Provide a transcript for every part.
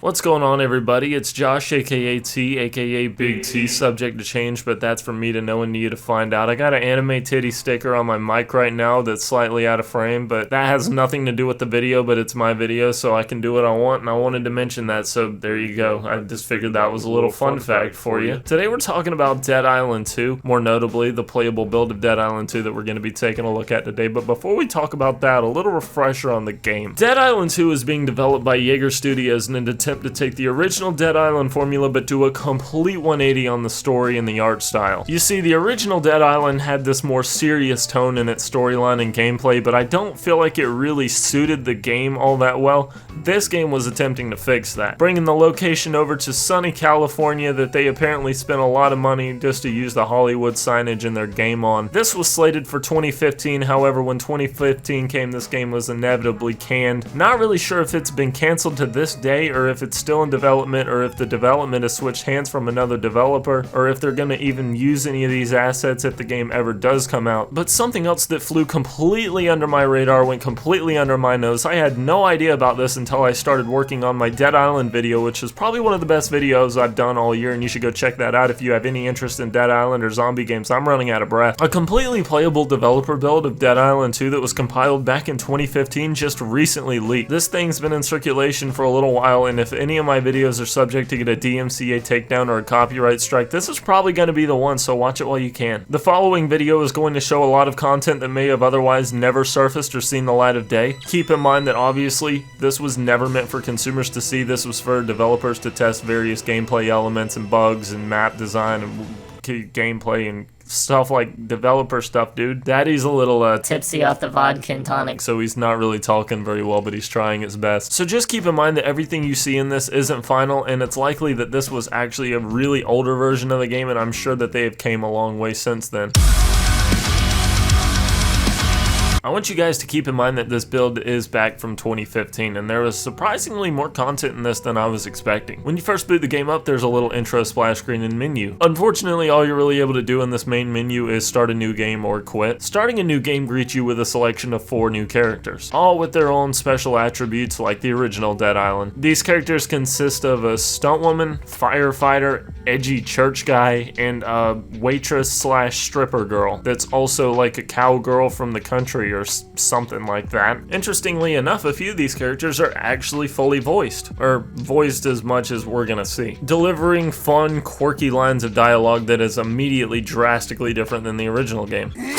What's going on, everybody? It's Josh, aka T, aka Big T, subject to change, but that's for me to know and you to find out. I got an anime titty sticker on my mic right now that's slightly out of frame, but that has nothing to do with the video, but it's my video, so I can do what I want, and I wanted to mention that, so there you go. I just figured that was a little fun fact for you. Today we're talking about Dead Island 2, more notably the playable build of Dead Island 2 that we're going to be taking a look at today, but before we talk about that, a little refresher on the game. Dead Island 2 is being developed by Jaeger Studios in an attempt to take the original Dead Island formula but do a complete 180 on the story and the art style. You see, the original Dead Island had this more serious tone in its storyline and gameplay, but I don't feel like it really suited the game all that well. This game was attempting to fix that, bringing the location over to sunny California that they apparently spent a lot of money just to use the Hollywood signage in their game on. This was slated for 2015, however when 2015 came, this game was inevitably canned. Not really sure if it's been canceled to this day or if it's still in development, or if the development has switched hands from another developer, or if they're going to even use any of these assets if the game ever does come out. But something else that flew completely under my radar, went completely under my nose. I had no idea about this until I started working on my Dead Island video, which is probably one of the best videos I've done all year, and you should go check that out if you have any interest in Dead Island or zombie games. I'm running out of breath. A completely playable developer build of Dead Island 2 that was compiled back in 2015 just recently leaked. This thing's been in circulation for a little while, and if any of my videos are subject to get a DMCA takedown or a copyright strike, this is probably going to be the one, so watch it while you can. The following video is going to show a lot of content that may have otherwise never surfaced or seen the light of day. Keep in mind that obviously this was never meant for consumers to see. This was for developers to test various gameplay elements and bugs and map design and gameplay and stuff, like developer stuff, dude. Daddy's a little tipsy off the vodka and tonic, so he's not really talking very well, but he's trying his best. So just keep in mind that everything you see in this isn't final, and it's likely that this was actually a really older version of the game, and I'm sure that they have came a long way since then. I want you guys to keep in mind that this build is back from 2015, and there was surprisingly more content in this than I was expecting. When you first boot the game up, there's a little intro splash screen and menu. Unfortunately, all you're really able to do in this main menu is start a new game or quit. Starting a new game greets you with a selection of 4 new characters, all with their own special attributes like the original Dead Island. These characters consist of a stunt woman, firefighter, edgy church guy, and a waitress slash stripper girl that's also like a cowgirl from the country or something like that. Interestingly enough, a few of these characters are actually fully voiced, or voiced as much as we're gonna see, delivering fun, quirky lines of dialogue that is immediately drastically different than the original game. Closing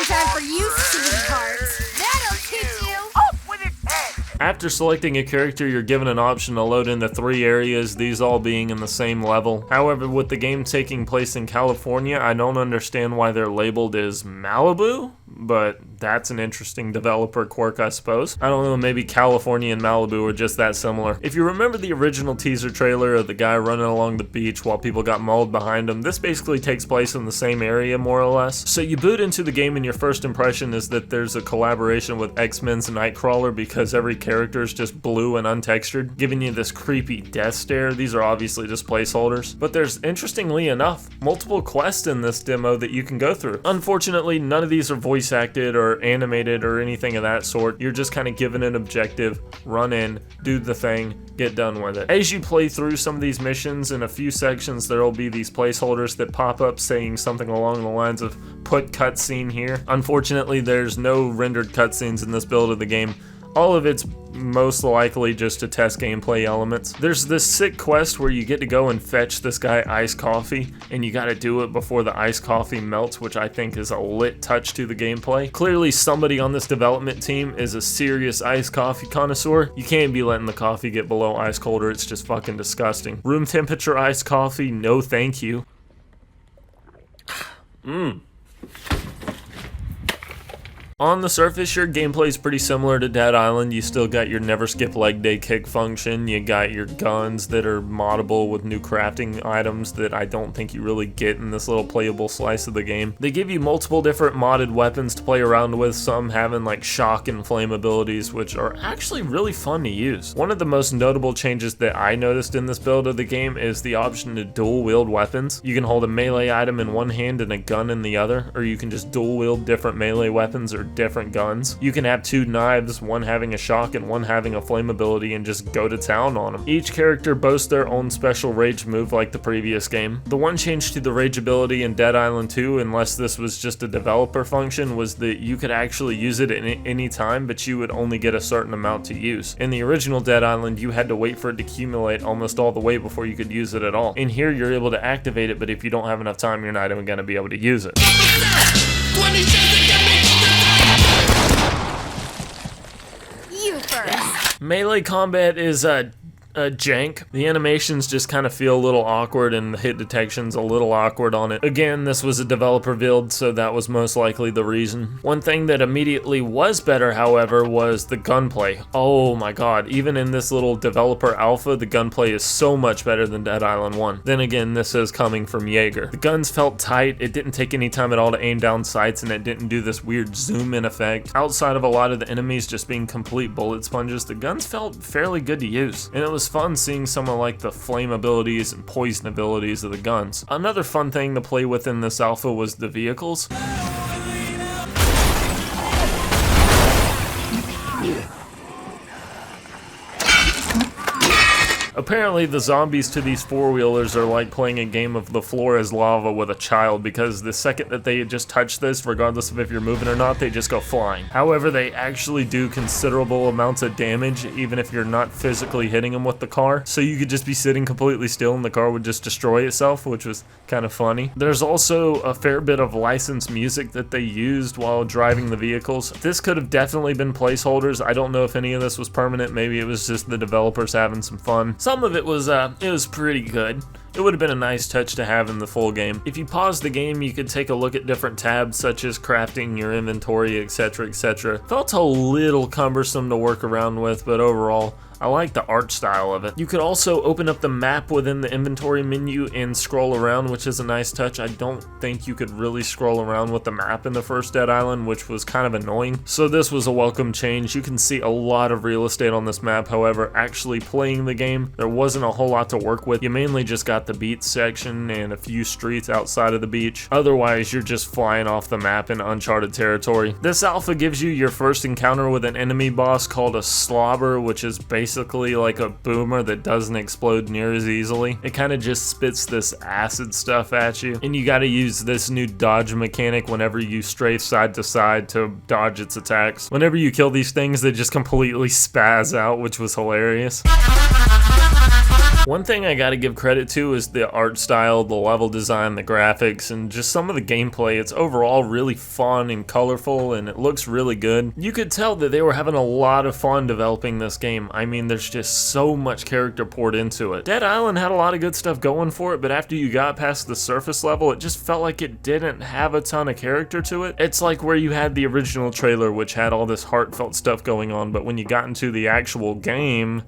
time for you, sweetheart. That'll teach you. Up with his head. After selecting a character, you're given an option to load into 3 areas, these all being in the same level. However, with the game taking place in California, I don't understand why they're labeled as Malibu, but that's an interesting developer quirk, I suppose. I don't know, maybe California and Malibu are just that similar. If you remember the original teaser trailer of the guy running along the beach while people got mauled behind him, this basically takes place in the same area, more or less. So you boot into the game and your first impression is that there's a collaboration with X-Men's Nightcrawler because every character is just blue and untextured, giving you this creepy death stare. These are obviously just placeholders. But there's, interestingly enough, multiple quests in this demo that you can go through. Unfortunately, none of these are voice acted or animated or anything of that sort. You're just kind of given an objective, run in, do the thing, get done with it. As you play through some of these missions, in a few sections there will be these placeholders that pop up saying something along the lines of put cutscene here. Unfortunately, there's no rendered cutscenes in this build of the game. All of it's most likely just to test gameplay elements. There's this sick quest where you get to go and fetch this guy iced coffee, and you gotta do it before the iced coffee melts, which I think is a lit touch to the gameplay. Clearly somebody on this development team is a serious iced coffee connoisseur. You can't be letting the coffee get below ice cold or it's just fucking disgusting. Room temperature iced coffee, no thank you. On the surface, your gameplay is pretty similar to Dead Island. You still got your never skip leg day kick function. You got your guns that are moddable with new crafting items that I don't think you really get in this little playable slice of the game. They give you multiple different modded weapons to play around with, some having like shock and flame abilities, which are actually really fun to use. One of the most notable changes that I noticed in this build of the game is the option to dual wield weapons. You can hold a melee item in one hand and a gun in the other, or you can just dual wield different melee weapons or different guns. You can have two knives, one having a shock and one having a flame ability, and just go to town on them. Each character boasts their own special rage move like the previous game. The one change to the rage ability in Dead Island 2, unless this was just a developer function, was that you could actually use it at any time, but you would only get a certain amount to use. In the original Dead Island, you had to wait for it to accumulate almost all the way before you could use it at all. In here, you're able to activate it, but if you don't have enough time, you're not even going to be able to use it. You first. Melee combat is jank. The animations just kind of feel a little awkward and the hit detection's a little awkward on it. Again, this was a developer build, so that was most likely the reason. One thing that immediately was better, however, was the gunplay. Oh my god, even in this little developer alpha, the gunplay is so much better than Dead Island 1. Then again, this is coming from Jaeger. The guns felt tight, it didn't take any time at all to aim down sights, and it didn't do this weird zoom in effect. Outside of a lot of the enemies just being complete bullet sponges, the guns felt fairly good to use, and it was fun seeing some of like the flame abilities and poison abilities of the guns. Another fun thing to play with in this alpha was the vehicles. Apparently the zombies to these four-wheelers are like playing a game of the floor is lava with a child, because the second that they just touch this, regardless of if you're moving or not, they just go flying. However, they actually do considerable amounts of damage even if you're not physically hitting them with the car, so you could just be sitting completely still and the car would just destroy itself, which was kind of funny. There's also a fair bit of licensed music that they used while driving the vehicles. This could have definitely been placeholders. I don't know if any of this was permanent. Maybe it was just the developers having some fun. Some of it was pretty good. It would have been a nice touch to have in the full game. If you pause the game, you could take a look at different tabs such as crafting, your inventory, etc, etc. Felt a little cumbersome to work around with, but overall, I like the art style of it. You could also open up the map within the inventory menu and scroll around, which is a nice touch. I don't think you could really scroll around with the map in the first Dead Island, which was kind of annoying. So this was a welcome change. You can see a lot of real estate on this map. However, actually playing the game, there wasn't a whole lot to work with. You mainly just got the beach section and a few streets outside of the beach. Otherwise, you're just flying off the map in uncharted territory. This alpha gives you your first encounter with an enemy boss called a slobber, which is basically like a boomer that doesn't explode near as easily. It kind of just spits this acid stuff at you, and you got to use this new dodge mechanic whenever you strafe side to side to dodge its attacks. Whenever you kill these things, they just completely spaz out, which was hilarious. One thing I gotta give credit to is the art style, the level design, the graphics, and just some of the gameplay. It's overall really fun and colorful, and it looks really good. You could tell that they were having a lot of fun developing this game. I mean, there's just so much character poured into it. Dead Island had a lot of good stuff going for it, but after you got past the surface level, it just felt like it didn't have a ton of character to it. It's like where you had the original trailer, which had all this heartfelt stuff going on, but when you got into the actual game,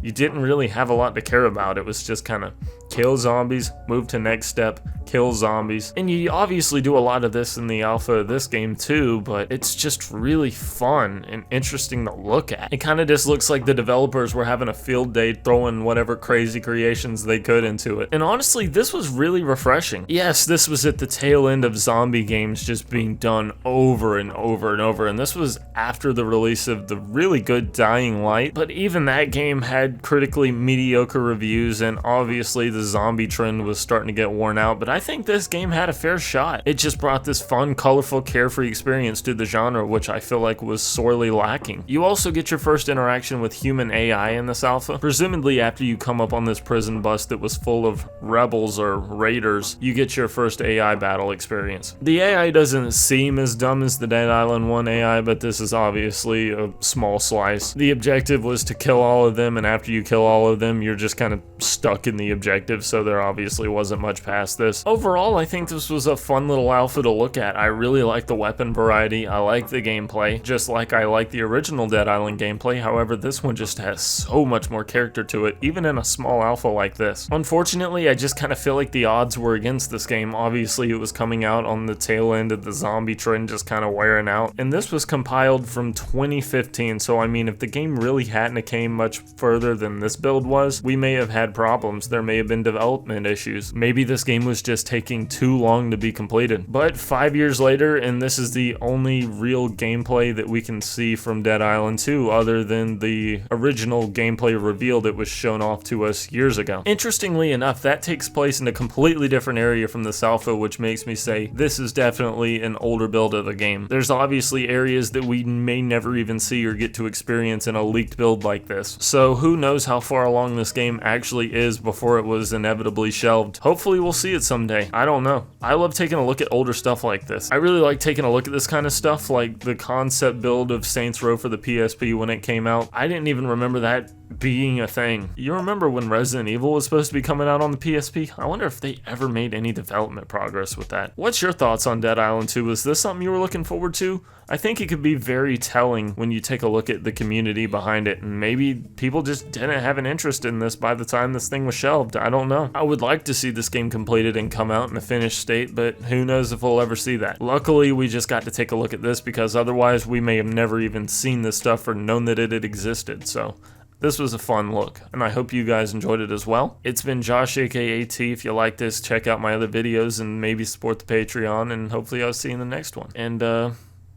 you didn't really have a lot to care about. It was just kind of kill zombies, move to next step, kill zombies. And you obviously do a lot of this in the alpha of this game too, but it's just really fun and interesting to look at. It kind of just looks like the developers were having a field day throwing whatever crazy creations they could into it. And honestly, this was really refreshing. Yes, this was at the tail end of zombie games just being done over and over and over, and this was after the release of the really good Dying Light, but even that game had critically mediocre reviews, and obviously the zombie trend was starting to get worn out, but I think this game had a fair shot. It just brought this fun, colorful, carefree experience to the genre, which I feel like was sorely lacking. You also get your first interaction with human AI in this alpha. Presumably after you come up on this prison bus that was full of rebels or raiders, you get your first AI battle experience. The AI doesn't seem as dumb as the Dead Island 1 AI, but this is obviously a small slice. The objective was to kill all of them, and after you kill all of them, you're just kind of stuck in the objective perspective, so there obviously wasn't much past this. Overall, I think this was a fun little alpha to look at. I really like the weapon variety, I like the gameplay, just like I like the original Dead Island gameplay. However, this one just has so much more character to it, even in a small alpha like this. Unfortunately, I just kind of feel like the odds were against this game. Obviously, it was coming out on the tail end of the zombie trend just kind of wearing out, and this was compiled from 2015, so I mean, if the game really hadn't came much further than this build was, we may have had problems. There may have been development issues. Maybe this game was just taking too long to be completed. But 5 years later, and this is the only real gameplay that we can see from Dead Island 2 other than the original gameplay reveal that was shown off to us years ago. Interestingly enough, that takes place in a completely different area from this alpha, which makes me say this is definitely an older build of the game. There's obviously areas that we may never even see or get to experience in a leaked build like this. So who knows how far along this game actually is before it was inevitably shelved. Hopefully we'll see it someday. I don't know. I love taking a look at older stuff like this. I really like taking a look at this kind of stuff, like the concept build of Saints Row for the PSP when it came out. I didn't even remember that being a thing. You remember when Resident Evil was supposed to be coming out on the PSP? I wonder if they ever made any development progress with that. What's your thoughts on Dead Island 2? Was this something you were looking forward to? I think it could be very telling when you take a look at the community behind it, and maybe people just didn't have an interest in this by the time this thing was shelved. I don't know. I would like to see this game completed and come out in a finished state, but who knows if we'll ever see that. Luckily, we just got to take a look at this, because otherwise we may have never even seen this stuff or known that it had existed, so this was a fun look, and I hope you guys enjoyed it as well. It's been Josh, aka T. If you like this, check out my other videos and maybe support the Patreon, and hopefully I'll see you in the next one. And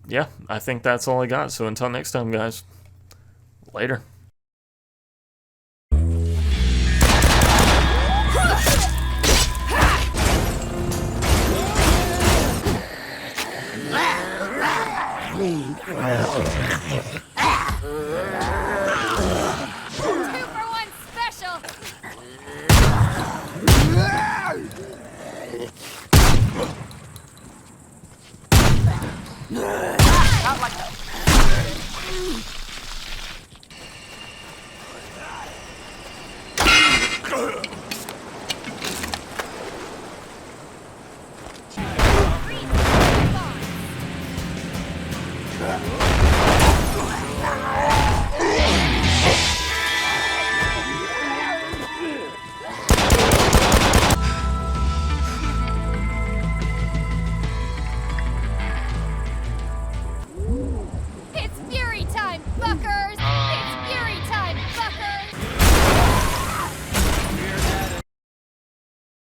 yeah, I think that's all I got. So until next time, guys, later. Not like that. Whoa.